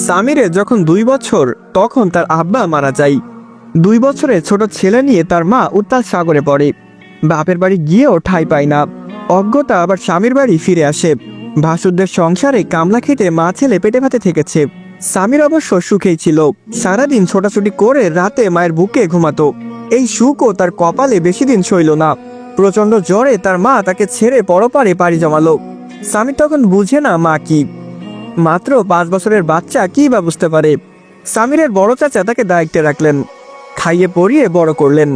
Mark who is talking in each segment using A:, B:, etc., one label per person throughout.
A: সামিরের যখন 2 বছর তখন তার আব্বা মারা যায়। 2 বছরের ছোট ছেলে নিয়ে তার মা উত্তাল সাগরে পড়ে। বাপের বাড়ি গিয়েও ঠাঁই পায় না। অজ্ঞতা আবার স্বামীর বাড়ি ফিরে আসে। ভাসুরদের সংসারে কামলা খেতে মা ছেলে পেটে ভাতে থেকেছে। সামির অবশ্য সুখেই ছিল। সারাদিন ছোটাছুটি করে রাতে মায়ের বুকে ঘুমাতো। এই সুখও তার কপালে বেশি দিন সইল না। প্রচন্ড জ্বরে তার মা তাকে ছেড়ে পরপারে পাড়ি জমালো। সামির তখন বুঝে না মা কি। মাত্র 5 বছরের বাচ্চা কি বা বুঝতে পারে। সামিরের বড় চাচা তাকে দায়িত্বে রাখলেন, খাইয়ে পরিয়ে বড় করলেন।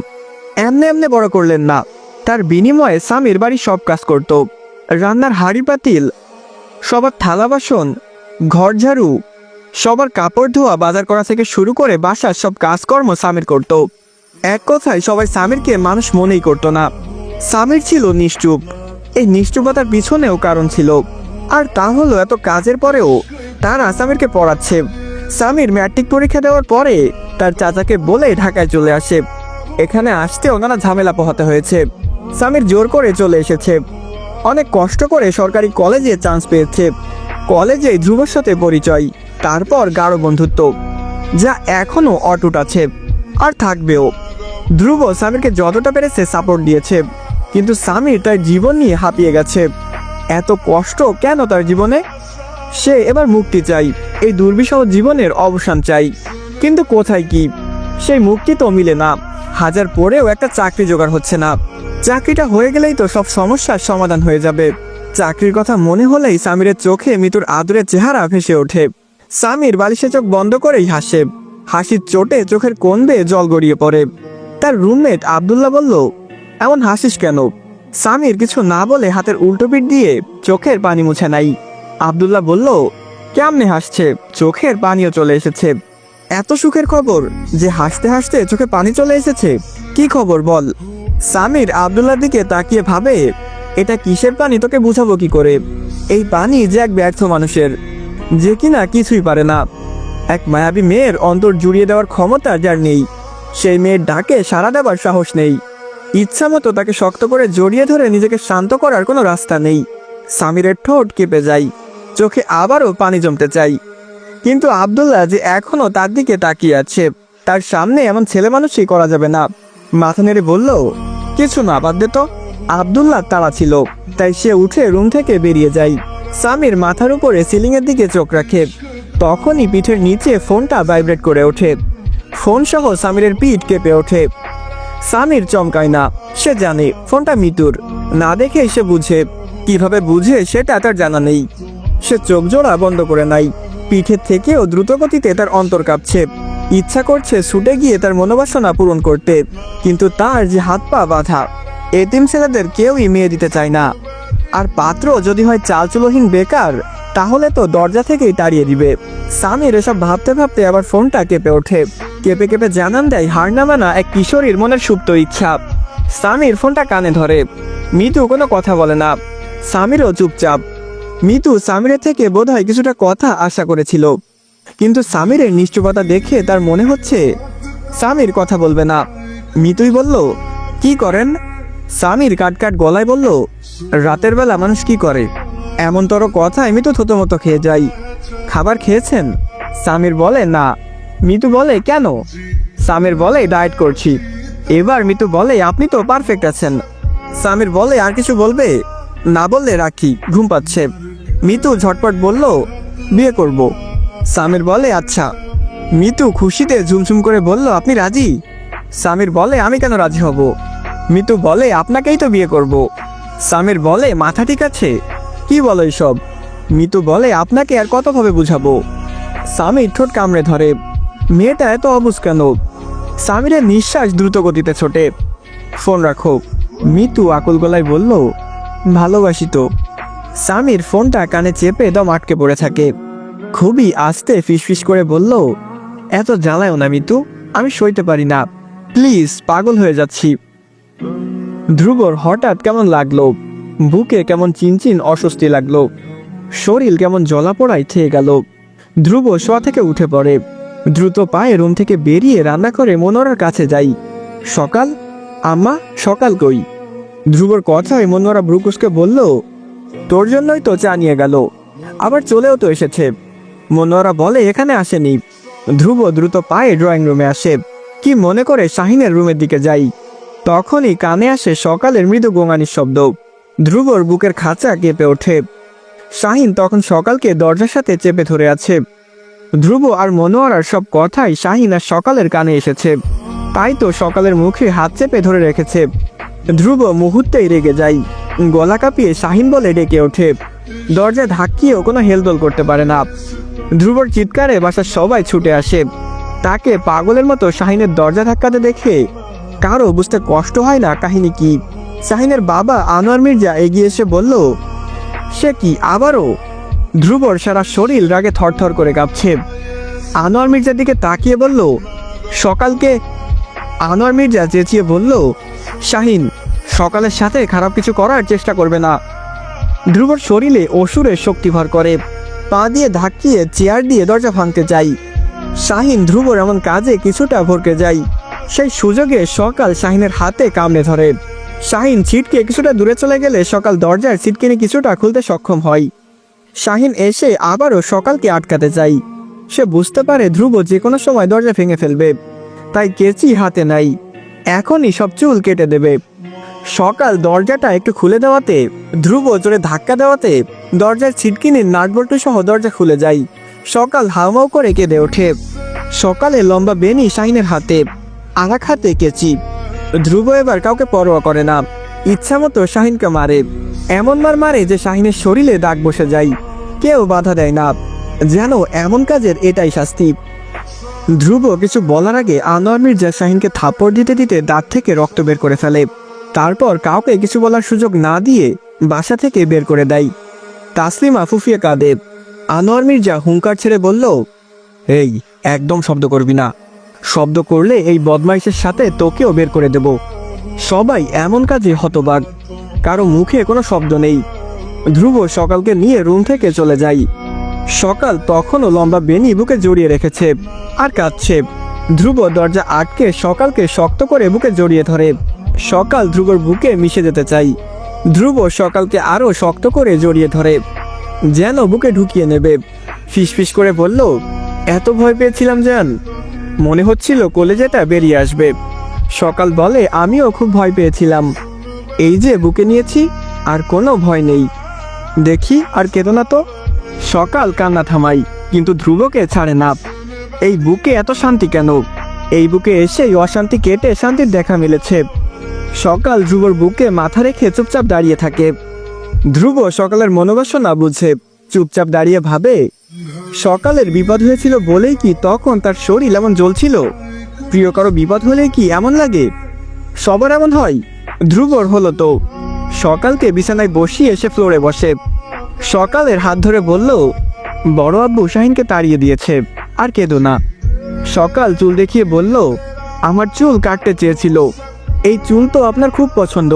A: এমনে এমনে বড় করলেন না, তার বিনিময়ে সামির বাড়ি সব কাজ করত। রান্নার হাঁড়ি পাতিল, সবার থালা বাসন, ঘর ঝাড়ু, সবার কাপড় ধোয়া, বাজার করা থেকে শুরু করে বাসার সব কাজকর্ম সামির করত। এক কথায় সবাই সামিরকে মানুষ মনেই করত না। সামির ছিল নিশ্চুপ। এই নিশ্চুপতার পিছনেও কারণ ছিল, আর তা হলো এত কাজের পরেও তারা সামিরকে পড়াচ্ছে। সামির ম্যাট্রিক পরীক্ষা দেওয়ার পরে তার চাচাকে বলে ঢাকায় চলে আসে। এখানে আসতেও নানা ঝামেলা পোহাতে হয়েছে। সামির জোর করে চলে এসেছে। অনেক কষ্ট করে সরকারি কলেজে চান্স পেয়েছে। কলেজে ধ্রুবর সাথে পরিচয়, তারপর গাঢ় বন্ধুত্ব, যা এখনো অটুট আছে আর থাকবেও। ধ্রুব সামিরকে যতটা পেরেছে সাপোর্ট দিয়েছে, কিন্তু সামির তার জীবন নিয়ে হাঁপিয়ে গেছে। এত কষ্ট কেন তার জীবনে? সে এবার মুক্তি চাই, এই দুর্বিষহ জীবনের অবসান চাই। কিন্তু কোথায় কি? সেই মুক্তি তো মিলে না। হাজার পরেও একটা চাকরি জোগাড় হচ্ছে না। চাকরিটা হয়ে গেলেই তো সব সমস্যার সমাধান হয়ে যাবে। চাকরির কথা মনে হলেই সামিরের চোখে মৃত্যুর আদুরে চেহারা ভেসে ওঠে। সামির বালিশে চোখ বন্ধ করেই হাসে। হাসির চোটে চোখের কোণ বেয়ে জল গড়িয়ে পড়ে। তার রুমমেট আব্দুল্লাহ বলল, এমন হাসিস কেন? সামির কিছু না বলে হাতের উল্টো পিঠ দিয়ে চোখের পানি মুছে নাই। আব্দুল্লাহ বলল, কেমনে হাসছে? চোখের পানিও চলে এসেছে। এত সুখের খবর যে হাসতে হাসতে চোখে পানি চলে এসেছে? কি খবর বল? সামির আব্দুল্লাহর দিকে তাকিয়ে ভাবে, এটা কিসের পানি তোকে বুঝাবো কি করে? এই পানি যে এক ব্যর্থ মানুষের, যে কিনা কিছুই পারে না। এক মায়াবী মেয়ের অন্তর জুড়িয়ে দেওয়ার ক্ষমতা যার নেই, সেই মেয়ের ডাকে সাড়া দেওয়ার সাহস নেই। ইচ্ছা মতো তাকে শক্ত করে জড়িয়ে ধরে নিজেকে শান্ত করার কোনো রাস্তা নেই। সামিরের ঠোঁট কেঁপে যায়, চোখে আবারও পানি জমতে চাই। কিন্তু আব্দুল্লাহ যে এখনো তার দিকে তাকিয়ে আছে। তার সামনে এমন ছেলে মানুষই করা যাবে না। মাথা নেড়ে বলল, কিছু না, বাদ দে তো। আব্দুল্লাহ তাড়া ছিল, তাই সে উঠে রুম থেকে বেরিয়ে যায়। সামির মাথার উপরে সিলিংয়ের দিকে চোখ রাখে। তখনই পিঠের নিচে ফোনটা ভাইব্রেট করে ওঠে। ফোন সহ সামিরের পিঠ কেঁপে ওঠে। সামির চমকায় না, সে জানে ফোনটা মিতুর। না দেখে সে বুঝে, কিভাবে বুঝে সেটা তার জানা নেই। সে চোখ জোড়া বন্ধ করে নাই। পিঠের থেকেও দ্রুত গতিতে তার অন্তর কাঁপছে। ইচ্ছা করছে ছুটে গিয়ে তার মনোবাসনা পূরণ করতে, কিন্তু তার যে হাত পা বাঁধা। এতিম ছেলেদের কেউই মেয়ে দিতে চায় না। আর পাত্র যদি হয় চালচুলোহীন বেকার, তাহলে তো দরজা থেকেই তাড়িয়ে দিবে। সামির এসব ভাবতে ভাবতে আবার ফোনটা কেঁপে ওঠে। কেঁপে কেঁপে জানান দেয় হার না মানা এক কিশোরীর মনের সুপ্ত ইচ্ছা। সামির ফোনটা কানে ধরে। মিতু কোনো কথা বলে না। সামিরও চুপচাপ। মিতু সামিরের থেকে বোধহয় কিছুটা কথা আশা করেছিল, কিন্তু সামিরের নিশ্চুপতা দেখে তার মনে হচ্ছে সামির কথা বলবে না। মিতুই বলল, কি করেন? সামির কাটকাট গলায় বলল, রাতের বেলা মানুষ কি করে? এমনতর কথায় মিতু থতমত খেয়ে যায়। খাবার খেয়েছেন? সামির বলে, না। মিতু বলে, কেন? সামির বলে, ডায়েট করছি। এবার মিতু বলে, আপনি তো পারফেক্ট আছেন। সামির বলে, আর কিছু বলবে? না বললে রাখি, ঘুম পাচ্ছে। মিতু ঝটপট বলল, বিয়ে করব। সামির বলে, আচ্ছা। মিতু খুশিতে ঝুমঝুম করে বলল, আপনি রাজি? সামির বলে, আমি কেন রাজি হব? মিতু বলে, আপনাকেই তো বিয়ে করব। সামির বলে, মাথা ঠিক আছে? কি বলো এসব? মিতু বলে, আপনাকে আর কতভাবে বুঝাবো? সামির ঠোঁট কামড়ে ধরে। মেয়েটা এত অবুঝ কেন? সামিরের নিঃশ্বাস দ্রুত গতিতে ছোটে। ফোন রাখো। মিতু আকুল গলায় বলল, ভালোবাসি তো। সামির ফোনটা কানে চেপে দম আটকে পড়ে থাকে। খুবই আস্তে ফিসফিস করে বলল, এত জ্বালায়ও না মিতু, আমি সইতে পারি না, প্লিজ, পাগল হয়ে যাচ্ছি। ধ্রুবর হঠাৎ কেমন লাগলো। বুকে কেমন চিনচিন অস্বস্তি লাগলো। শরীর কেমন জ্বলাপোড়ায় থেয়ে গেল। ধ্রুব শোয়া থেকে উঠে পড়ে। দ্রুত পায়ে রুম থেকে বেরিয়ে রান্না করে মনোরার কাছে যাই। সকাল? আম্মা, সকাল কই? ধ্রুবর কথায় মনোরা ব্রুকুসকে বলল, তোর জন্যই তো চা নিয়ে গেল, আবার চলেও তো এসেছে। মনোয়ারা বলে এখানে আসেনি। ধ্রুব দ্রুত পায়ে ড্রয়িং রুমে আসে, কি মনে করে শাহিনের রুমের দিকে যাই। তখনই কানে আসে সকালের মৃদু গোঙানির শব্দ। ধ্রুবর বুকের খাঁচা কেঁপে ওঠে। শাহিন তখন সকালকে দরজার সাথে চেপে ধরে আছে। ধ্রুব আর মনোয়ারার সব কথাই শাহিন আর সকালের কানে এসেছে, তাই তো সকালের মুখে হাত চেপে ধরে রেখেছে। ধ্রুব মুহূর্তেই রেগে যায়, গলা কাঁপিয়ে শাহিন বলে ডেকে ওঠে। দরজা ধাক্কিয়েও কোনো হেলদোল করতে পারে না। ধ্রুবর চিৎকারে বাসার সবাই ছুটে আসে। তাকে পাগলের মতো শাহিনের দরজা ধাক্কাতে দেখে কারো বুঝতে কষ্ট হয় না কাহিনী কি। শাহিনের বাবা আনোয়ার মির্জা এগিয়ে এসে বলল, সে কি আবারও? ধ্রুবর সারা শরীর রাগে থরথর করে কাঁপছে। আনোয়ার মির্জার দিকে তাকিয়ে বলল, সকালকে। আনোয়ার মির্জা চেঁচিয়ে বলল, শাহিন, সকালের সাথে খারাপ কিছু করার চেষ্টা করবে না। ধ্রুবর শরীরে অসুরের শক্তি ভর করে, পা দিয়ে ধাক্কিয়ে চেয়ার দিয়ে দরজা ভাঙতে চাই। শাহিন ধ্রুবর এমন কাজে কিছুটা ভরকে যায়। সেই সুযোগে সকাল শাহিনের হাতে কামড়ে ধরে। শাহিন ছিটকে কিছুটা দূরে চলে গেলে সকাল দরজার ছিটকিনি কিছুটা খুলতে সক্ষম হয়। শাহিন এসে আবারও সকালকে আটকাতে চাই। সে বুঝতে পারে ধ্রুব যে কোনো সময় দরজা ভেঙে ফেলবে, তাই কেচি হাতে নাই, এখনই সব চুল কেটে দেবে। সকাল দরজাটা একটু খুলে দেওয়াতে, ধ্রুব জোরে ধাক্কা দেওয়াতে দরজার ছিটকিনির নাটবল্টু সহ দরজা খুলে যায়। সকাল হাউমাউ করে কেঁদে ওঠে। সকালে লম্বা বেনি শাহিনের হাতে, আরেক হাতে কেচি। ধ্রুব এবার কাউকে পরোয়া করে না, ইচ্ছা মতো শাহিনকে মারে। এমন মারে যে শাহিনের শরীরে দাগ বসে যায়। কেউ বাধা দেয় না, যেন এমন কাজের এটাই শাস্তি। ধ্রুব কিছু বলার আগে আনোয়ার মির্জা শাহিনকে থাপ্পড় দিতে দিতে দাঁত থেকে রক্ত বের করে ফেলে। তারপর কাউকে কিছু বলার সুযোগ না দিয়ে বাসা থেকে বের করে দেয়। তাসলিমা ফুফিয়ে কাঁদে। আনোয়ার মির্জা হুঙ্কার ছেড়ে বলল, এই একদম শব্দ করবি না, শব্দ করলে এই বদমাইশের সাথে তোকেও বের করে দেব। সবাই এমন কাজে হতবাক, কারো মুখে কোনো শব্দ নেই। ধ্রুব সকালকে নিয়ে রুম থেকে চলে যায়। সকাল তখনও লম্বা বেনি বুকে জড়িয়ে রেখেছে আর কাঁদছে। ধ্রুব দরজা আটকে সকালকে শক্ত করে বুকে জড়িয়ে ধরে। সকাল ধ্রুবর বুকে মিশে যেতে চাই। ধ্রুব সকালকে আরো শক্ত করে জড়িয়ে ধরে, যেন বুকে ঢুকিয়ে নেবে। ফিসফিস করে বলল, এত ভয় পেয়েছিলাম জান, মনে হচ্ছিল কলেজেটা বেরিয়ে আসবে। সকাল বলে, আমিও খুব ভয় পেয়েছিলাম, এই যে বুকে নিয়েছি আর কোনো ভয় নেই। দেখি আর কেঁদো না তো। সকাল কান্না থামাই, কিন্তু ধ্রুবকে ছাড়ে না। এই বুকে এত শান্তি কেন? এই বুকে এসেই অশান্তি কেটে শান্তির দেখা মিলেছে। সকাল ধ্রুবর বুকে মাথা রেখে চুপচাপ দাঁড়িয়ে থাকে। ধ্রুব সকালের মনোবাসনা বুঝে, চুপচাপ দাঁড়িয়ে ভাবে, সকালের বিপদ হয়েছিল বলেই কি তখন তার শরীর এমন জ্বলছিল? প্রিয় কারো বিপদ হলে কি এমন লাগে? সবার এমন হয়? ধ্রুবর হলো তো। সকালকে বিছানায় বসিয়ে এসে ফ্লোরে বসে। সকালের হাত ধরে বলল, বড় আব্বু শাহিনকে তাড়িয়ে দিয়েছে, আর কেঁদো না। সকাল চুল দেখিয়ে বলল, আমার চুল কাটতে চেয়েছিল, এই চুল তো আপনার খুব পছন্দ।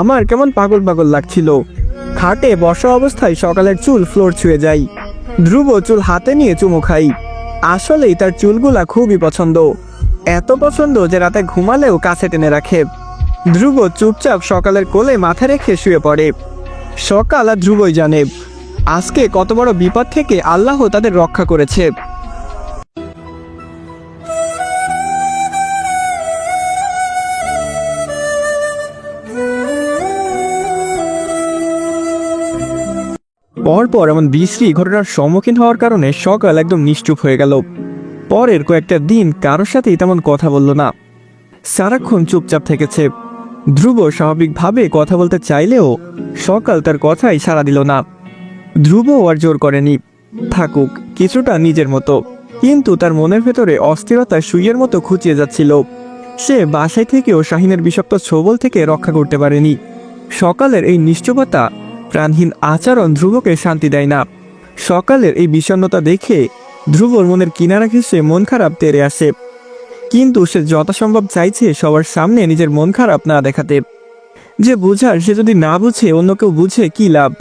A: আমার কেমন পাগল পাগল লাগছিল। খাটে বসা অবস্থায় সকালের চুল ফ্লোর ছুঁয়ে যায়। ধ্রুব চুল হাতে নিয়ে চুমু খাই। আসলেই তার চুলগুলা খুবই পছন্দ, এত পছন্দ যে রাতে ঘুমালেও কাছে টেনে রাখে। ধ্রুব চুপচাপ সকালের কোলে মাথা রেখে শুয়ে পড়ে। সকাল আর ধ্রুবই জানে আজকে কত বড় বিপদ থেকে আল্লাহ তাদের রক্ষা করেছে। পরপর এমন বিশ্রী ঘটনার সম্মুখীন হওয়ার কারণে সকাল একদম নিশ্চুপ হয়ে গেল। পরের কয়েকটা দিন কারোর সাথেই তেমন কথা বলল না, সারাক্ষণ চুপচাপ থেকেছে। ধ্রুব স্বাভাবিকভাবে কথা বলতে চাইলেও সকাল তার কথাই সাড়া দিল না। ধ্রুব আর জোর করেনি, থাকুক কিছুটা নিজের মতো, কিন্তু তার মনের ভেতরে অস্থিরতা সুইয়ের মতো খুঁচিয়ে যাচ্ছিল। সে বাসায় থেকেও শাহিনের বিষাক্ত ছোবল থেকে রক্ষা করতে পারেনি। সকালের এই নিশ্চুপতা, প্রাণহীন আচরণ ধ্রুবকে শান্তি দেয় না। সকালের এই বিষণ্ণতা দেখে ধ্রুবর মনের কিনারা ঘেঁষে মন খারাপ তেড়ে আসে, কিন্তু সে যথাসম্ভব চাইছে সবার সামনে নিজের মন খারাপ না দেখাতে। যে বুঝার সে যদি না বুঝে অন্য কেউ বুঝে কি লাভ।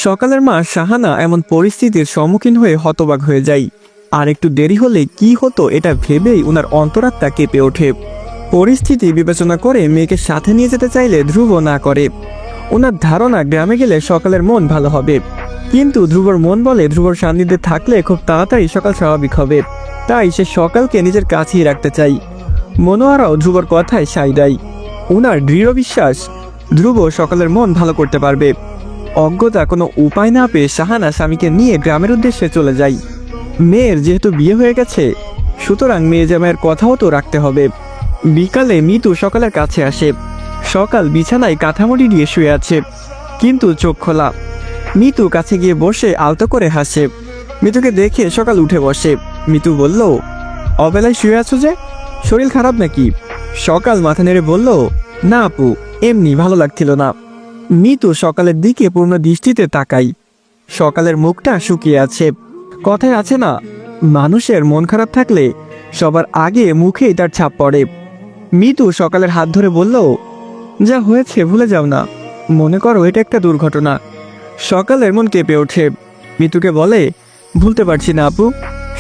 A: সকালের মা শাহানা এমন পরিস্থিতির সম্মুখীন হয়ে হতবাক হয়ে যায়। আর একটু দেরি হলে কি হতো এটা ভেবেই ওনার অন্তরাত্মা কেঁপে ওঠে। পরিস্থিতি বিবেচনা করে মেয়েকে সাথে নিয়ে যেতে চাইলে ধ্রুব না করে। ওনার ধারণা গ্রামে গেলে সকালের মন ভালো হবে, কিন্তু ধ্রুবর মন বলে ধ্রুবর সান্নিধ্যে থাকলে খুব তাড়াতাড়ি সকাল স্বাভাবিক হবে। তাই সে সকালকে নিজের কাছেই রাখতে চাই। মনোয়ারাও ধ্রুবর কথায় সায় দেয়। উনার দৃঢ় বিশ্বাস ধ্রুব সকালের মন ভালো করতে পারবে। অজ্ঞতা কোনো উপায় না পেয়ে শাহানা স্বামীকে নিয়ে গ্রামের উদ্দেশ্যে চলে যায়। মেয়ের যেহেতু বিয়ে হয়ে গেছে, সুতরাং মেয়ে জামাইয়ের কথাও তো রাখতে হবে। বিকালে মিতু সকালের কাছে আসে। সকাল বিছানায় কাঁথামুড়ি দিয়ে শুয়ে আছে, কিন্তু চোখ খোলা। মিতু কাছে গিয়ে বসে আলতো করে হাসে। মিতুকে দেখে সকাল উঠে বসে। মিতু বলল, অবেলায় শুয়ে আছো যে, শরীর খারাপ নাকি? সকাল মাথা নেড়ে বলল, না আপু, এমনি ভালো লাগছিল না। মিতু সকালের দিকে পূর্ণ দৃষ্টিতে তাকাই। সকালের মুখটা শুকিয়ে আছে। কথায় আছে না, মানুষের মন খারাপ থাকলে সবার আগে মুখেই তার ছাপ পড়ে। মিতু সকালের হাত ধরে বলল, যা হয়েছে ভুলে যাও না, মনে করো এটা একটা দুর্ঘটনা। সকালের মন কেঁপে ওঠে। মিতুকে বলে, ভুলতে পারছি না আপু,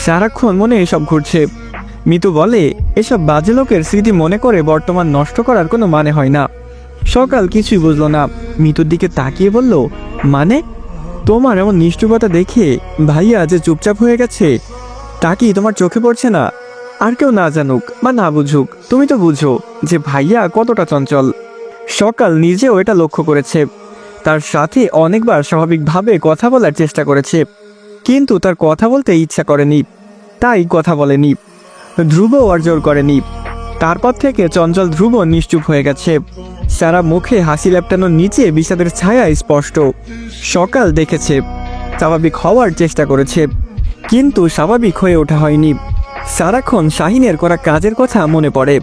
A: সারাক্ষণ মনে এসব ঘুরছে। মিতু বলে, এসব বাজে লোকের স্মৃতি মনে করে বর্তমান নষ্ট করার কোনো মানে হয় না। সকাল কিছুই বুঝলো না। মিতুর দিকে তাকিয়ে বলল, মানে? তোমার এমন নিষ্ঠুরতা দেখে ভাইয়া যে চুপচাপ হয়ে গেছে, তা কি তোমার চোখে পড়ছে না? আর কেউ না জানুক বা না বুঝুক, তুমি তো বুঝো যে ভাইয়া কতটা চঞ্চল। সকাল নিজেও এটা লক্ষ্য করেছে। তার সাথে অনেকবার স্বাভাবিকভাবে কথা বলার চেষ্টা করেছে, কিন্তু তার কথা বলতে ইচ্ছা করেনি, তাই কথা বলেনি। ধ্রুব আর জোর করেনি। তারপর থেকে চঞ্চল ধ্রুব নিশ্চুপ হয়ে গেছে। সারা মুখে হাসি ল্যাপটানোর নিচে বিষাদের ছায়া স্পষ্ট। সকাল দেখেছে, স্বাভাবিক হওয়ার চেষ্টা করেছে, কিন্তু স্বাভাবিক হয়ে ওঠা হয়নি। সারাক্ষণ শাহিনের করা কাজের কথা মনে পড়ে।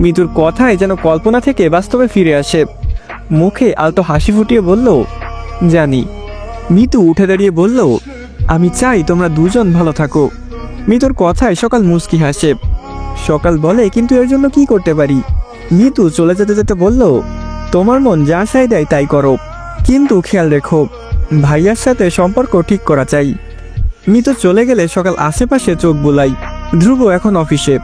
A: মিতুর কথায় যেন কল্পনা থেকে বাস্তবে ফিরে আসে। মুখে আলতো হাসি ফুটিয়ে বলল, জানি। মিতু উঠে দাঁড়িয়ে বলল, আমি চাই তোমরা দুজন ভালো থাকো। মিতুর কথায় সকাল মুচকি হাসে। সকাল বলে, কিন্তু এর জন্য কি করতে পারি? মিতু চলে যেতে যেতে বলল, তোমার মন যা চাই দেয় তাই করো, কিন্তু খেয়াল রেখো ভাইয়ার সাথে সম্পর্ক ঠিক করা চাই। মিতু চলে গেলে সকাল আশেপাশে চোখ বুলাই। ধ্রুব এখন অফিসে।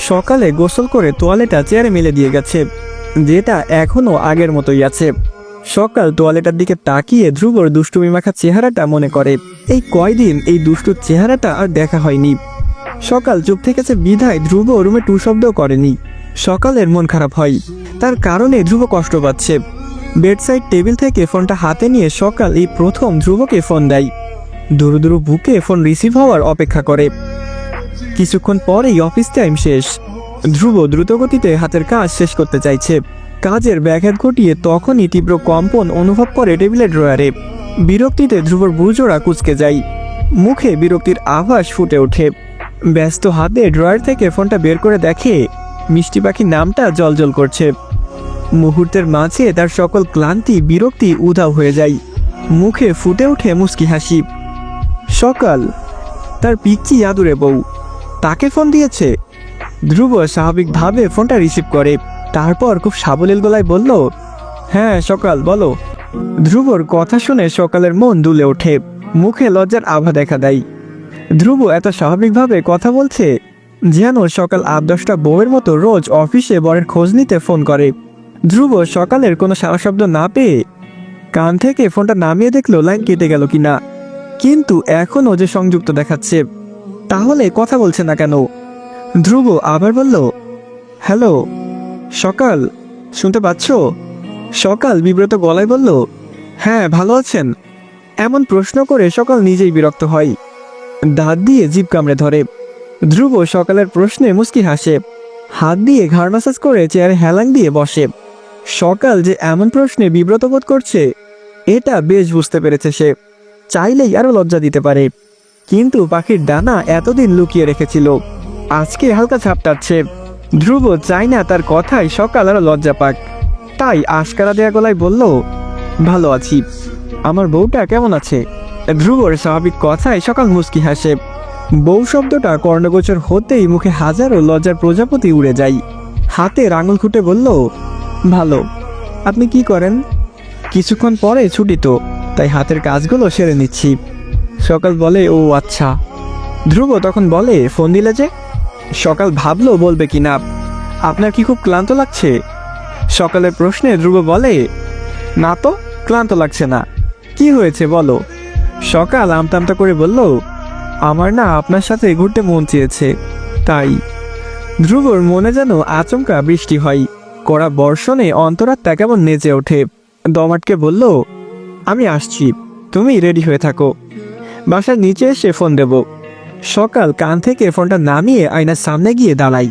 A: সকালে গোসল করে তোয়ালেটা চেয়ারে মেলে দিয়ে গেছে, যেটা এখনো আগের মতোই আছে। সকাল তোয়ালেটার দিকে তাকিয়ে ধ্রুবর দুষ্টুমি মাখা চেহারাটা মনে করে। এই কয়দিন এই দুষ্টুর চেহারাটা আর দেখা হয়নি। সকাল চুপ থেকেছে বিধায় ধ্রুব রুমে টু শব্দ করেনি। সকালের মন খারাপ হয়, তার কারণে ধ্রুব কষ্ট পাচ্ছে। বেডসাইড টেবিল থেকে ফোনটা হাতে নিয়ে সকাল এই প্রথম ধ্রুবকে ফোন দেয়। দুরু দুরু বুকে ফোন রিসিভ হওয়ার অপেক্ষা করে। কিছুক্ষণ পরেই অফিস টাইম শেষ। ধ্রুব দ্রুতগতিতে হাতের কাজ শেষ করতে চাইছে। কাজের ব্যাঘাত ঘটিয়ে তখনই তীব্র কম্পন অনুভব করে টেবিলের ড্রয়ারে। বিরক্তিতে ধ্রুবর ভুরুজোড়া কুঁচকে যায়। মুখে বিরক্তির আভাস ফুটে ওঠে। ব্যস্ত হাতে ড্রয়ার থেকে ফোনটা বের করে দেখে মিষ্টি পাখির নামটা জ্বলজ্বল করছে। মুহূর্তের মাঝে তার সকল ক্লান্তি বিরক্তি উধাও হয়ে যায়। মুখে ফুটে ওঠে মুচকি হাসি। সকাল, তার পিচ্চি আদুরে বউ, তাকে ফোন দিয়েছে। ধ্রুব স্বাভাবিকভাবে ফোনটা রিসিভ করে। তারপর খুব সাবলীল গলায় বলল, হ্যাঁ সকাল বলো। ধ্রুবর কথা শুনে সকালের মন দুলে ওঠে। মুখে লজ্জার আভা দেখা দেয়। ধ্রুব এত স্বাভাবিকভাবে কথা বলছে যেন সকাল ৮-১০টা বউয়ের মতো রোজ অফিসে বরের খোঁজ নিতে ফোন করে। ধ্রুব সকালের কোনো সারা শব্দ না পেয়ে কান থেকে ফোনটা নামিয়ে দেখলো লাইন কেটে গেল কিনা, কিন্তু এখনও যে সংযুক্ত দেখাচ্ছে। তাহলে কথা বলছে না কেন? ধ্রুব আবার বলল, হ্যালো সকাল, শুনতে পাচ্ছ? সকাল বিব্রত গলায় বলল, হ্যাঁ ভালো আছেন। এমন প্রশ্ন করে সকাল নিজেই বিরক্ত হয়। দাঁত দিয়ে জিভ কামড়ে ধরে। ধ্রুব সকালের প্রশ্নে মুচকি হাসে। হাত দিয়ে ঘাড় ম্যাসাজ করে চেয়ারে হেলাং দিয়ে বসে। সকাল যে এমন প্রশ্নে বিব্রত বোধ করছে এটা বেশ বুঝতে পেরেছে সে। চাইলেই আরো লজ্জা দিতে পারে, কিন্তু পাখির ডানা এতদিন লুকিয়ে রেখেছিল, আজকে হালকা ছাপটাচ্ছে। ধ্রুব চায় না তার কথায় সকাল আরো লজ্জা পাক, তাই আশকারা দেয়া গলায় বলল, ভালো আছি। আমার বউটা কেমন আছে? ধ্রুবর স্বাভাবিক কথায় সকাল মুচকি হাসে। বউ শব্দটা কর্ণগোচর হতেই মুখে হাজারো লজ্জার প্রজাপতি উড়ে যায়। হাতে আঙুল খুঁটে বলল, ভালো। আপনি কি করেন? কিছুক্ষণ পরে ছুটি তো, তাই হাতের কাজগুলো সেরে নিচ্ছি। সকাল বলে, ও আচ্ছা। ধ্রুব তখন বলে, ফোন দিলে যে? সকাল ভাবলো বলবে কিনা। আপনার কি খুব ক্লান্ত লাগছে? সকালের প্রশ্নে ধ্রুব বলে, না তো, ক্লান্ত লাগছে না। কি হয়েছে বলো? সকাল আমতা আমতা করে বলল, আমার না আপনার সাথে ঘুরতে মন চেয়েছে, তাই। ধ্রুবর মনে যেন আচমকা বৃষ্টি হয়, কড়া বর্ষণে অন্তরাত্মা কেমন নেচে ওঠে। দমাটকে বলল, আমি আসছি, তুমি রেডি হয়ে থাকো, বাসার নিচে এসে ফোন দেব। সকাল কান থেকে ফোনটা নামিয়ে আয়নার সামনে গিয়ে দাঁড়াই,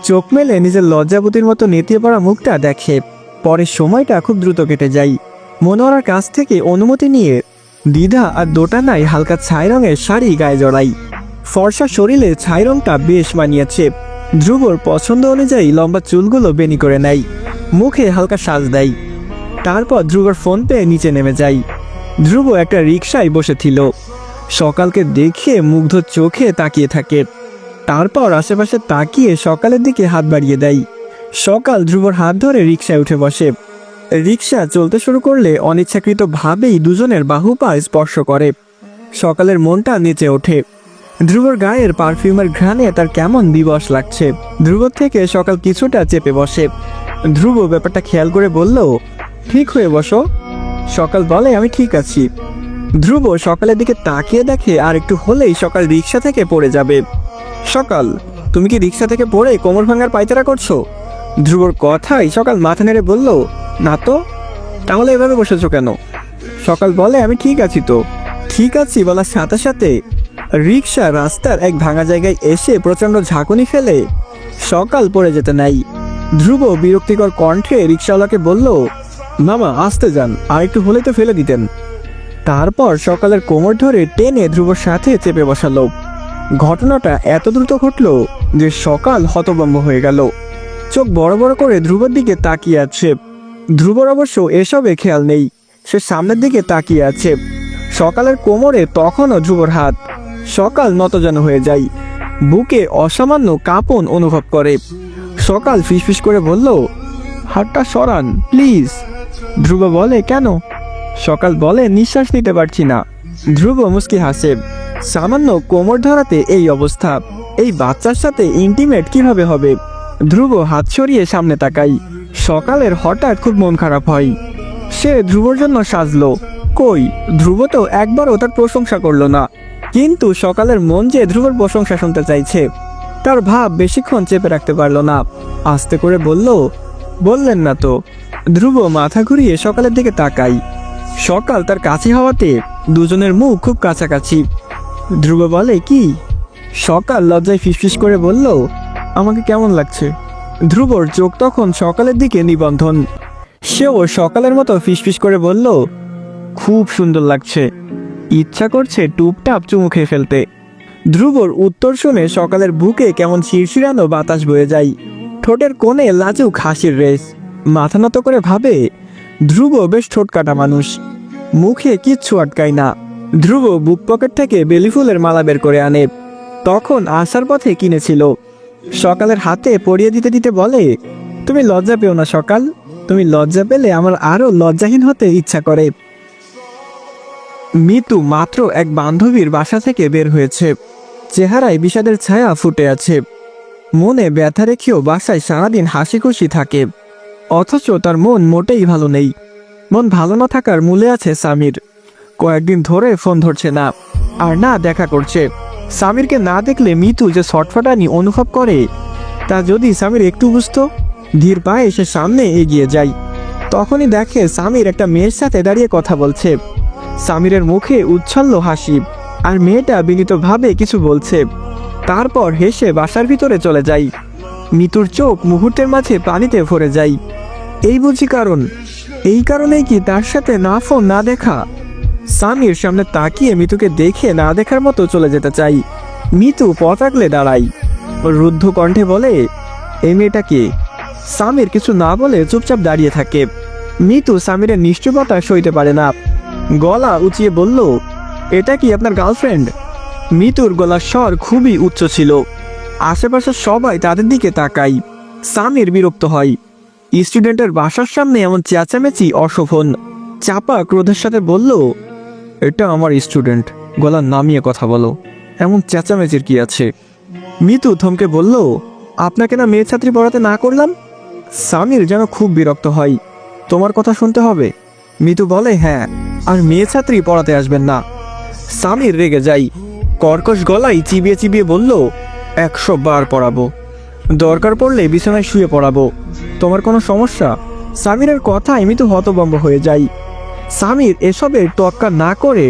A: চোখ মেলে নিজের লজ্জাবতীর মতো নেতিয়ে পড়া মুখটা দেখে। পরের সময়টা খুব দ্রুত কেটে যায়। মনোয়ারার কাছ থেকে অনুমতি নিয়ে দ্বিধা আর দোটানায় হালকা ছাই রঙের শাড়ি গায়ে জড়াই। ফর্সা শরীরে ছাই রঙটা বেশ মানিয়েছে। ধ্রুবর পছন্দ অনুযায়ী লম্বা চুলগুলো বেনি করে নেয়, মুখে হালকা সাজ দেয়। তারপর ধ্রুবর ফোন পেয়ে নিচে নেমে যায়। ধ্রুব একটা রিকশায় বসেছিল, সকালকে দেখে মুগ্ধ চোখে তাকিয়ে থাকে। তারপর আশেপাশে তাকিয়ে সকালের দিকে হাত বাড়িয়ে দেয়। সকাল ধ্রুবর হাত ধরে রিকশায় উঠে বসে। রিকশা চলতে শুরু করলে অনিচ্ছাকৃতভাবেই দুজনের বাহু পা স্পর্শ করে। সকালের মনটা নেচে ওঠে। ধ্রুবর গায়ের পারফিউমের ঘ্রাণে তার কেমন দিবস লাগছে। ধ্রুবর থেকে সকাল কিছুটা চেপে বসে। ধ্রুব ব্যাপারটা খেয়াল করে বলল, ঠিক হয়ে বসো। সকাল বলে, আমি ঠিক আছি। ধ্রুব সকালের দিকে তাকিয়ে দেখে আর একটু হলেই সকাল রিকশা থেকে পড়ে যাবে। সকাল, তুমি কি রিকশা থেকে পড়ে কোমর ভাঙার পায়তারা করছো? ধ্রুবর কথাই সকাল মাথা নেড়ে বলল, না তো। তাহলে এভাবে বসেছো কেন? সকাল বলে, আমি ঠিক আছি তো। ঠিক আছি বলার সাথে সাথে রিকশা রাস্তার এক ভাঙা জায়গায় এসে প্রচণ্ড ঝাঁকুনি ফেলে সকাল পড়ে যেতে নাই। ধ্রুব বিরক্তিকর কণ্ঠে রিকশাওয়ালাকে বলল, মামা আসতে যান, আর একটু হলে তো ফেলে দিতেন। তারপর সকালের কোমর ধরে টেনে ধ্রুবর সাথে চেপে বসালো। ঘটনাটা এত দ্রুত ঘটল যে সকাল হতভম্ব হয়ে গেল। চোখ বড় বড় করে ধ্রুবর দিকে তাকিয়ে আছে। ধ্রুবর অবশ্য এসবে খেয়াল নেই, সে সামনের দিকে তাকিয়ে আছে। সকালের কোমরে তখনও ধ্রুবর হাত। সকাল নতজানু হয়ে যায়, বুকে অসামান্য কাঁপন অনুভব করে। সকাল ফিসফিস করে বলল, হাতটা সরান প্লিজ। ধ্রুব বলে, কেন? সকাল বলে, নিঃশ্বাস নিতে পারছি না। ধ্রুব মুচকি হাসে। সামান্য কোমর ধরাতে এই অবস্থা, এই বাচ্চার সাথে ইন্টিমেট কিভাবে হবে? ধ্রুব হাত সরিয়ে সামনে তাকাই। সকালের হঠাৎ খুব মন খারাপ হয়। সে ধ্রুবর জন্য সাজলো, কই ধ্রুব তো একবারও তার প্রশংসা করলো না। কিন্তু সকালের মন যে ধ্রুবর প্রশংসা শুনতে চাইছে, তার ভাব বেশিক্ষণ চেপে রাখতে পারল না। আস্তে করে বলল, বললেন না তো। ধ্রুব মাথা ঘুরিয়ে সকালের দিকে তাকাই। সকাল তার কাছে হওয়াতে দুজনের মুখ খুব কাছাকাছি। ধ্রুব বলে, কি? সকাল লজ্জায় ফিসফিস করে বলল, আমাকে কেমন লাগছে? ধ্রুবর চোখ তখন সকালের দিকে নিবন্ধন। সেও সকালের মতো ফিসফিস করে বলল, খুব সুন্দর লাগছে, ইচ্ছা করছে টুপটাপ চুমু খেয়ে ফেলতে। ধ্রুবর উত্তর শুনে সকালের বুকে কেমন শিরশিরানো বাতাস বয়ে যায়। ঠোঁটের কোণে লাজুক হাসির রেশ। মাথা নত করে ভাবে, ধ্রুব বেশ ঠোঁট কাটা মানুষ, মুখে কিচ্ছু আটকায় না। ধ্রুব বুক পকেট থেকে বেলি ফুলের মালা বের করে আনে, তখন আসার পথে কিনেছিল। সকালের হাতে পরিয়ে দিতে দিতে বলে, তুমি লজ্জা পেও না সকাল, তুমি লজ্জা পেলে আমার আরো লজ্জাহীন হতে ইচ্ছা করে। মিতু মাত্র এক বান্ধবীর বাসা থেকে বের হয়েছে। চেহারায় বিষাদের ছায়া ফুটে আছে। মনে ব্যথা রেখেও বাসায় সারাদিন হাসি খুশি থাকে, অথচ তার মন মোটেই ভালো নেই। মন ভালো না থাকার মূলে আছে সামির। কয়েকদিন ধরে ফোন ধরছে না, আর না দেখা করছে। সামিরকে না দেখলে মিতু যে ছটফটানি অনুভব করে, তা যদি সামির একটু বুঝতো। ধীর পায়ে সে সামনে এগিয়ে যায়। তখনই দেখে সামির একটা মেয়ের সাথে দাঁড়িয়ে কথা বলছে। সামিরের মুখে উচ্ছ্বল হাসি, আর মেয়েটা বিনীতভাবে কিছু বলছে। তারপর হেসে বাসার ভিতরে চলে যায়। মিতুর চোখ মুহূর্তের মাঝে পানিতে ভরে যায়। এই বুঝি কারণ? এই কারণেই কি তার সাথে না ফোন না দেখা? সামির সামনে তাকিয়ে মিতুকে দেখে না দেখার মতো চলে যেতে চাই। মিতু পথ আগলে দাঁড়ায়, রুদ্ধ কণ্ঠে বলে, এই মেয়েটা কে? সামির কিছু না বলে চুপচাপ দাঁড়িয়ে থাকে। মিতু সামিরের নিশ্চুপতা সইতে পারে না, গলা উঁচিয়ে বলল, এটা কি আপনার গার্লফ্রেন্ড? মিতুর গলার স্বর খুবই উচ্চ ছিল। আশেপাশের সবাই তাদের দিকে তাকায়। সামির বিরক্ত হয়। স্টুডেন্টের বাসার সামনে এমন চেঁচামেচি অশোভন। চাপা ক্রোধের সাথে বলল, এটা আমার স্টুডেন্ট, গলা নামিয়ে কথা বলো, এমন চেঁচামেচির কি আছে? মিতু থমকে বলল, আপনাকে না মেয়ে ছাত্রী পড়াতে না করলাম? সামির যেন খুব বিরক্ত হয়। তোমার কথা শুনতে হবে? মিতু বলে, হ্যাঁ, আর মেয়ে ছাত্রী পড়াতে আসবেন না। সামির রেগে যায়, কর্কশ গলায় চিবিয়ে চিবিয়ে বলল, 100 বার পড়াবো, দরকার পড়লে বিছানায় শুয়ে পড়াবো, তোমার কোনো সমস্যা? সামিরের কথায় মৃত্যু হতভম্ব হয়ে যায়। সামির এসবের তোয়াক্কা না করে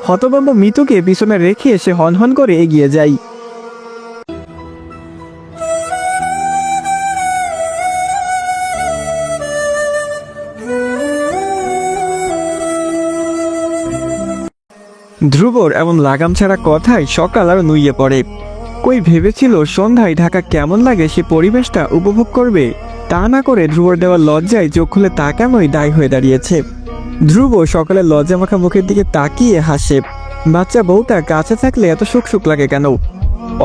A: হতভম্ব মিতুকে পিছনে রেখে সে হনহন করে এগিয়ে যায়। ধ্রুবর এমন লাগাম ছাড়া কথায় সকাল আর নুইয়ে পড়ে। কই ভেবেছিল সন্ধ্যায় ঢাকা কেমন লাগে সে পরিবেশটা উপভোগ করবে, তা না করে ধ্রুবর দেওয়া লজ্জায় চোখ খুলে তাকানোই দায় হয়ে দাঁড়িয়েছে। ধ্রুব সকালে লজ্জা মাখা মুখের দিকে তাকিয়ে হাসে। বাচ্চা বউটা কাছে থাকলে এত সুখ সুখ লাগে কেন?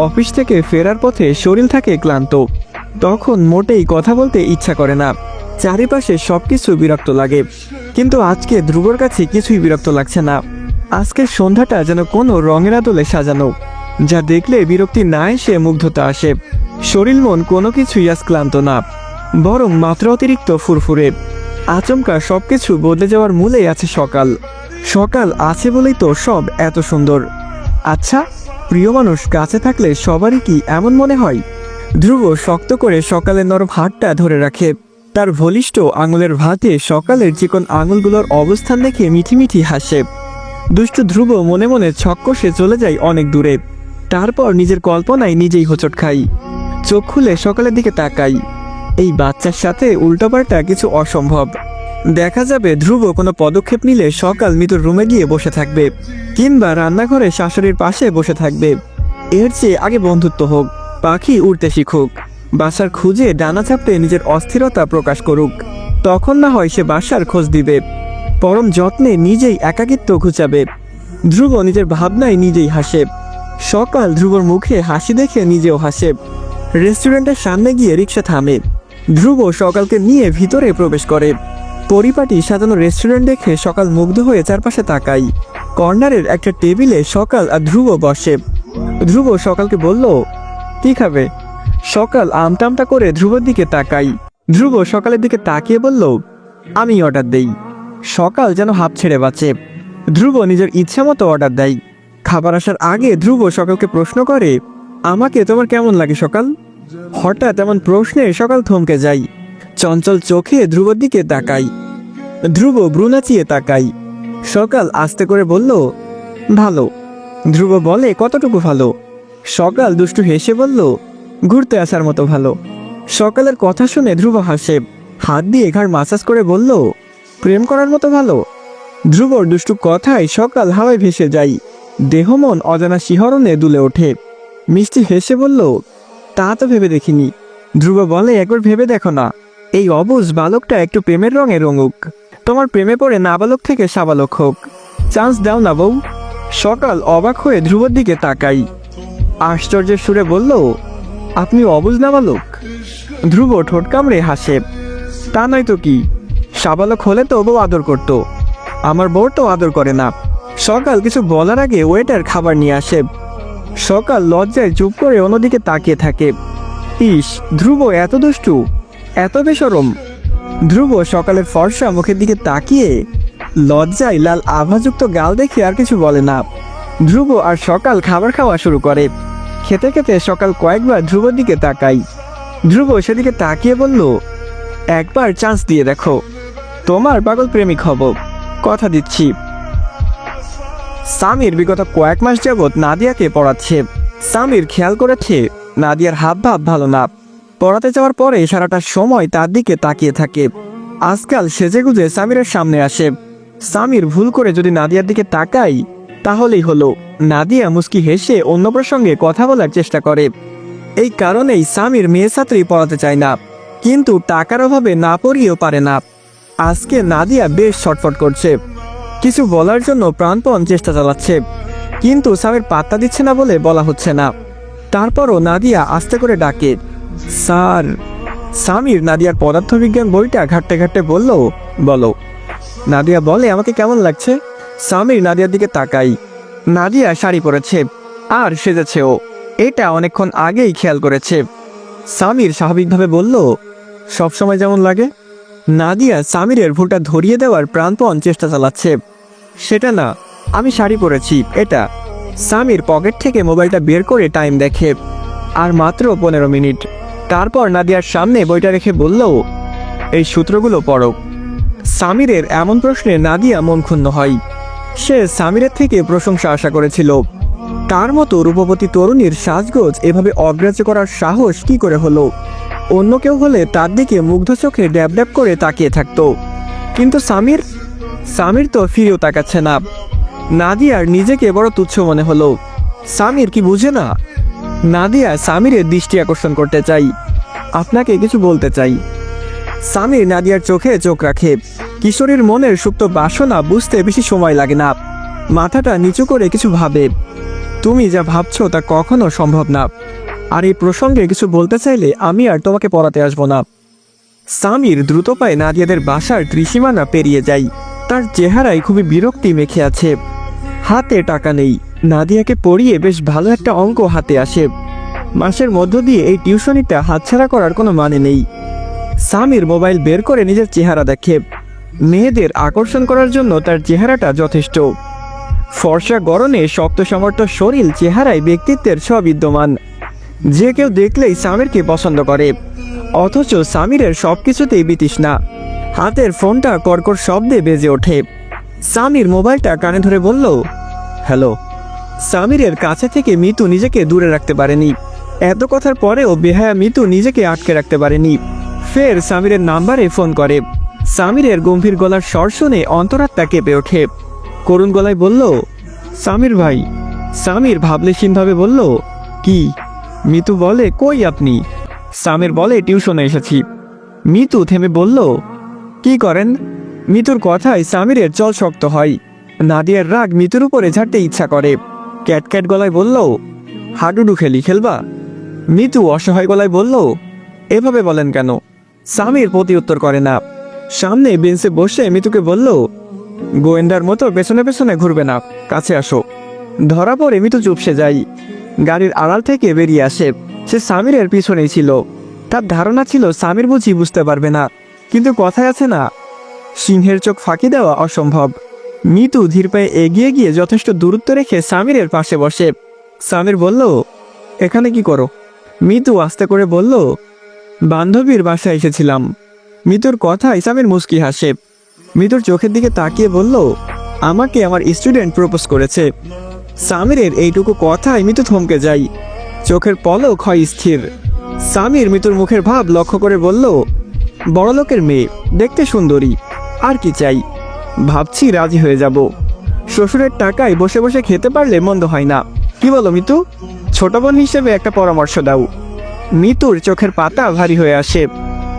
A: অফিস থেকে ফেরার পথে শরীর থাকে ক্লান্ত, তখন মোটেই কথা বলতে ইচ্ছা করে না, চারিপাশে সবকিছু বিরক্ত লাগে। কিন্তু আজকে ধ্রুবর কাছে কিছুই বিরক্ত লাগছে না। আজকের সন্ধ্যাটা যেন কোনো রঙের আদলে সাজানো, যা দেখলে বিরক্তি না এসে মুগ্ধতা আসে। শরীর মন কোনো কিছুই আজ ক্লান্ত না, বরং মাত্রা অতিরিক্ত ফুরফুরে। আচমকা সবকিছু বদলে যাওয়ার মূলেই আছে সকাল। সকাল আছে বলেই তো সব এত সুন্দর। আচ্ছা, প্রিয় মানুষ কাছে থাকলে সবারই কি এমন মনে হয়? ধ্রুব শক্ত করে সকালের নরম হাতটা ধরে রাখে। তার বলিষ্ঠ আঙুলের ভাতে সকালের চিকন আঙুলগুলোর অবস্থান দেখে মিঠি মিঠি হাসে। দুষ্টু ধ্রুব মনে মনে ছক্কসে চলে যায় অনেক দূরে। তারপর নিজের কল্পনায় নিজেই হোঁচট খাই। চোখ খুলে সকালের দিকে তাকাই। এই বাচ্চার সাথে উল্টোপাল্টা কিছু অসম্ভব। দেখা যাবে ধ্রুব কোনো পদক্ষেপ নিলে সকাল মিতুর রুমে গিয়ে বসে থাকবে, কিংবা রান্নাঘরে শাশুড়ির পাশে বসে থাকবে। এর চেয়ে আগে বন্ধুত্ব হোক, পাখি উড়তে শিখুক, বাসার খুঁজে ডানা চাপতে নিজের অস্থিরতা প্রকাশ করুক। তখন না হয় সে বাসার খোঁজ দিবে, পরম যত্নে নিজেই একাকিত্ব ঘুচাবে। ধ্রুব নিজের ভাবনায় নিজেই হাসে। সকাল ধ্রুবর মুখে হাসি দেখে নিজেও হাসে। রেস্টুরেন্টের সামনে গিয়ে রিক্সা থামে। ধ্রুব সকালকে নিয়ে ভিতরে প্রবেশ করে। পরিপাটি সাজানো রেস্টুরেন্ট দেখে সকাল মুগ্ধ হয়ে চারপাশে তাকাই। কর্নারের একটা টেবিলে সকাল আর ধ্রুব বসে। ধ্রুব সকালকে বলল, কি খাবে? সকাল আমটামটা করে ধ্রুবর দিকে তাকাই। ধ্রুব সকালের দিকে তাকিয়ে বলল, আমি অর্ডার দেই। সকাল যেন হাঁপ ছেড়ে বাঁচে। ধ্রুব নিজের ইচ্ছা মতো অর্ডার দেয়। খাবার আসার আগে ধ্রুব সকালকে প্রশ্ন করে, আমাকে তোমার কেমন লাগে সকাল? হঠাৎ এমন প্রশ্নে সকাল থমকে যাই। চঞ্চল চোখে ধ্রুবর দিকে তাকাই। ধ্রুব ভ্রু নাচিয়ে তাকাই। সকাল আস্তে করে বলল, ভালো। ধ্রুব বলে, কতটুকু ভালো? সকাল দুষ্টু হেসে বলল, ঘুরতে আসার মতো ভালো। সকালের কথা শুনে ধ্রুব হাসে, হাত দিয়ে ঘাড় মাসাজ করে বলল, প্রেম করার মতো ভালো। ধ্রুবর দুষ্টু কথায় সকাল হাওয়ায় ভেসে যাই। দেহ মন অজানা শিহরণে দুলে ওঠে। মিষ্টি হেসে বলল, তা তো ভেবে দেখিনি। ধ্রুব বলে, একবার ভেবে দেখো না, এই অবুঝ বালকটা একটু প্রেমের রঙে রঙুক, তোমার প্রেমে পড়ে নাবালক থেকে সাবালক হোক। চান্স দাও না বউ। সকাল অবাক হয়ে ধ্রুবর দিকে তাকাই। আশ্চর্যের সুরে বলল, আপনি অবুঝ নাবালক? ধ্রুব ঠোঁট কামড়ে হাসে, তা নয় তো কি, সাবালক হলে তো বউ আদর করত, আমার বউ তো আদর করে না। সকাল কিছু বলার আগে ওয়েটার খাবার নিয়ে আসে। সকাল লজ্জায় চুপ করে অন্যদিকে তাকিয়ে থাকে। ইস, ধ্রুব এত দুষ্টু, এত বেশরম। ধ্রুব সকালের ফর্সা মুখের দিকে তাকিয়ে লজ্জায় লাল আভাযুক্ত গাল দেখে আর কিছু বলে না। ধ্রুব আর সকাল খাবার খাওয়া শুরু করে। খেতে খেতে সকাল কয়েকবার ধ্রুবর দিকে তাকাই। ধ্রুব সেদিকে তাকিয়ে বলল, একবার চান্স দিয়ে দেখো, তোমার পাগল প্রেমিক হব, কথা দিচ্ছি। সামির বিগত কয়েক মাস যাবৎ নাদিয়াকে পড়াচ্ছে। সামির খেয়াল করেছে নাদিয়ার হাব ভাব ভালো না। পড়াতে যাওয়ার পরে সারাটা সময় তার দিকে তাকিয়ে থাকে। আজকাল সেজেগুজে সামিরের সামনে আসে। সামির ভুল করে যদি নাদিয়ার দিকে তাকাই তাহলেই হলো। নাদিয়া মুস্কি হেসে অন্য প্রসঙ্গে কথা বলার চেষ্টা করে। এই কারণেই সামির মেয়ে ছাত্রী পড়াতে চায় না, কিন্তু টাকার অভাবে না পড়িয়েও পারে না। আজকে নাদিয়া বেশ ছটফট করছে, কিছু বলার জন্য প্রাণপণ চেষ্টা চালাচ্ছে, কিন্তু সামির পাত্তা দিচ্ছে না বলে বলা হচ্ছে না। তারপরও নাদিয়া আস্তে করে ডাকে, স্যার। সামির নাদিয়ার পদার্থবিজ্ঞান বইটা ঘাটতে ঘাটতে বলল, বলো। নাদিয়া বলে, আমাকে কেমন লাগছে? সামির নাদিয়ার দিকে তাকাই। নাদিয়া শাড়ি পরেছে আর সেজেছেও, এটা অনেকক্ষণ আগেই খেয়াল করেছে। সামির স্বাভাবিকভাবে বলল, সবসময় যেমন লাগে। নাদিয়া সামিরের ভুলটা ধরিয়ে দেওয়ার প্রাণপণ চেষ্টা চালাচ্ছে। সেটা না, আমি শাড়ি পরেছি এটা। সামির পকেট থেকে মোবাইলটা বের করে টাইম দেখে, আর মাত্র 15 মিনিট। তারপর নাদিয়ার সামনে বইটা রেখে বলল, এই সূত্রগুলো পড়ো। সামিরের এমন প্রশ্নে নাদিয়া মন ক্ষুণ্ণ হয়। সে সামিরের থেকে প্রশংসা আশা করেছিল। তার মতো রূপবতী তরুণীর সাজগোজ এভাবে অগ্রাহ্য করার সাহস কি করে হলো? অন্য কেউ হলে তার দিকে মুগ্ধ চোখে ড্যাব ড্যাব করে তাকিয়ে থাকতো, কিন্তু সামির তো ফিরেও তাকাচ্ছে না। নাদিয়ার নিজেকে বড় তুচ্ছ মনে হলো। সামির কি বুঝে না? নাদিয়া সামিরের দৃষ্টি আকর্ষণ করতে চাই। আপনাকে কিছু বলতে চাই। সামির নাদিয়ার চোখে চোখ রাখে। কিশোরীর মনের সুপ্ত বাসনা বুঝতে বেশি সময় লাগে না। মাথাটা নিচু করে কিছু ভাবে। তুমি যা ভাবছো তা কখনো সম্ভব না। আর এই প্রসঙ্গে কিছু বলতে চাইলে আমি আর তোমাকে পড়াতে আসবো না। সামির দ্রুত পায়ে নাদিয়াদের বাসার ত্রিসীমানা পেরিয়ে যায়। তার চেহারায় খুবই বিরক্তি মেখে আছে। হাতে টাকা নেই। নাদিয়াকে পড়িয়ে বেশ ভালো একটা অঙ্ক হাতে আসে। মাসের মধ্য দিয়ে এই টিউশনিটা হাতছাড়া করার কোনো মানে নেই। সামির মোবাইল বের করে নিজের চেহারা দেখে। মেয়েদের আকর্ষণ করার জন্য তার চেহারাটা যথেষ্ট। ফর্সা গড়নে শক্ত সমর্থ শরীর চেহারায় ব্যক্তিত্বের সবিদ্যমান। যে কেউ দেখলেই সামিরকে পছন্দ করে। অথচ সামিরের সবকিছুতেই বিতৃষ্ণা। হাতের ফোনটা কর্কর শব্দে বেজে ওঠে। সামির মোবাইলটা কানে ধরে বলল, হ্যালো। সামিরের কাছে থেকে মিতু নিজেকে দূরে রাখতে পারেনি। এত কথার পরেও বেহায়া মিতু নিজেকে আটকে রাখতে পারেনি। ফের সামিরের নাম্বারে ফোন করে। সামিরের গম্ভীর গলার স্বর শুনে অন্তরাত্মা কেঁপে ওঠে। করুণ গলায় বলল, সামির ভাই। সামির ভাবলেশীনভাবে বলল, কি? মিতু বলে, কই আপনি? সামির বলে, টিউশনে এসেছি। মিতু থেমে বলল, কি করেন? মিতুর কথায় সামিরের চল শক্ত হয়। নাদিয়ার রাগ মিতুর উপরে ঝাড়তে ইচ্ছা করে। ক্যাটক্যাট গলায় বলল, হাডুডু খেলবা? মিতু অসহায় গলায় বলল, এভাবে বলেন কেন? সামির প্রতি উত্তর করে না। সামনে বেঞ্চে বসে মিতুকে বলল, গোয়েন্দার মতো পেছনে পেছনে ঘুরবে না, কাছে আসো। ধরা পড়ে মিতু চুপসে যায়। গাড়ির আড়াল থেকে বেরিয়ে আসে। সে সামিরের পিছনেই ছিল। তার ধারণা ছিল সামির বুঝি বুঝতে পারবে না, কিন্তু কথায় আছে না, সিংহের চোখ ফাঁকি দেওয়া অসম্ভব। মিতু ধীর পায়ে এগিয়ে গিয়ে যথেষ্ট দূরত্ব রেখে সামিরের পাশে বসে। সামির বলল, এখানে কি করো? মিতু আস্তে করে বলল, বান্ধবীর বাসায় এসেছিলাম। মিতুর কথায় সামির মুচকি হাসে। মিতুর চোখের দিকে তাকিয়ে বলল, আমাকে আমার স্টুডেন্ট প্রপোজ করেছে। সামিরের এইটুকু কথায় মিতু থমকে যায়। চোখের পলক হয় স্থির। সামির মিতুর মুখের ভাব লক্ষ্য করে বলল, বড়লোকের মেয়ে, দেখতে সুন্দরী, আর কি চাই? ভাবছি রাজি হয়ে যাব। শ্বশুরের টাকায় বসে বসে খেতে পারলে মন্দ হয় না। কি বলো মিতু? ছোট বোন হিসেবে একটা পরামর্শ দাও। মিতুর চোখের পাতা ভারী হয়ে আসে।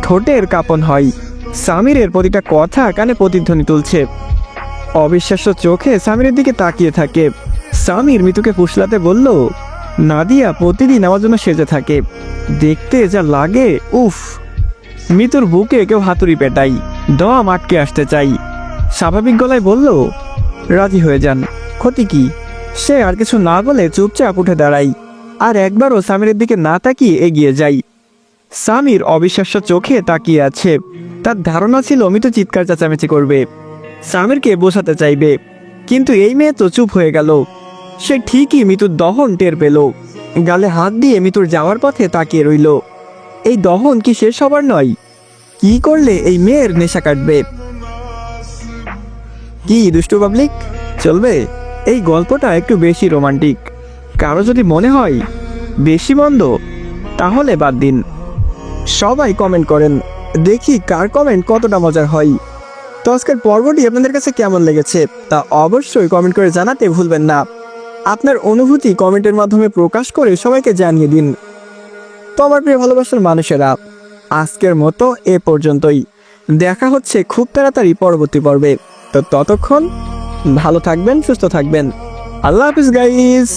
A: ঠোঁটের কাঁপন হয়। সামিরের প্রতিটা কথা কানে প্রতিধ্বনি তুলছে। অবিশ্বাস্য চোখে সামিরের দিকে তাকিয়ে থাকে। সামির মিতুকে ফুসলাতে বলল, নাদিয়া প্রতিদিন আমার জন্য সেজে থাকে, দেখতে যা লাগে, উফ। মিতুর বুকে কেউ হাতুড়ি পেটাই, দম আটকে আসতে চাই। স্বাভাবিক গলায় বলল, রাজি হয়ে যান, ক্ষতি কি? সে আর কিছু না বলে চুপচাপ উঠে দাঁড়াই, আর একবারও সামিরের দিকে না তাকিয়ে এগিয়ে যাই। সামির অবিশ্বাস্য চোখে তাকিয়ে আছে। তার ধারণা ছিল মিতু চিৎকার চেঁচামেচি করবে, সামিরকে বোঝাতে চাইবে, কিন্তু এই মেয়ে তো চুপ হয়ে গেল। সে ঠিকই মিতুর দহন টের পেল। গালে হাত দিয়ে মিতুর যাওয়ার পথে তাকিয়ে রইল। এই দহন কি শেষ হবার নয়? কি করলে এই মেয়ের নেশা কাটবে? কি দুষ্টু পাবলিক, চলবে? এই গল্পটা একটু বেশি রোমান্টিক। কারো যদি মনে হয় বেশি মন্দ, তাহলে বাদ দিন। সবাই কমেন্ট করেন, দেখি কার কমেন্ট কতটা মজার হয়। তো আজকের পর্বটি আপনাদের কাছে কেমন লেগেছে তা অবশ্যই কমেন্ট করে জানাতে ভুলবেন না। আপনার অনুভূতি কমেন্টের মাধ্যমে প্রকাশ করে সবাইকে জানিয়ে দিন। তো আমার প্রিয় ভালোবাসার মানুষেরা, আজকের মতো এ পর্যন্তই। দেখা হচ্ছে খুব তাড়াতাড়ি পরবর্তী পর্বে। তো ততক্ষণ ভালো থাকবেন, সুস্থ থাকবেন। আল্লাহ হাফিজ গাইস।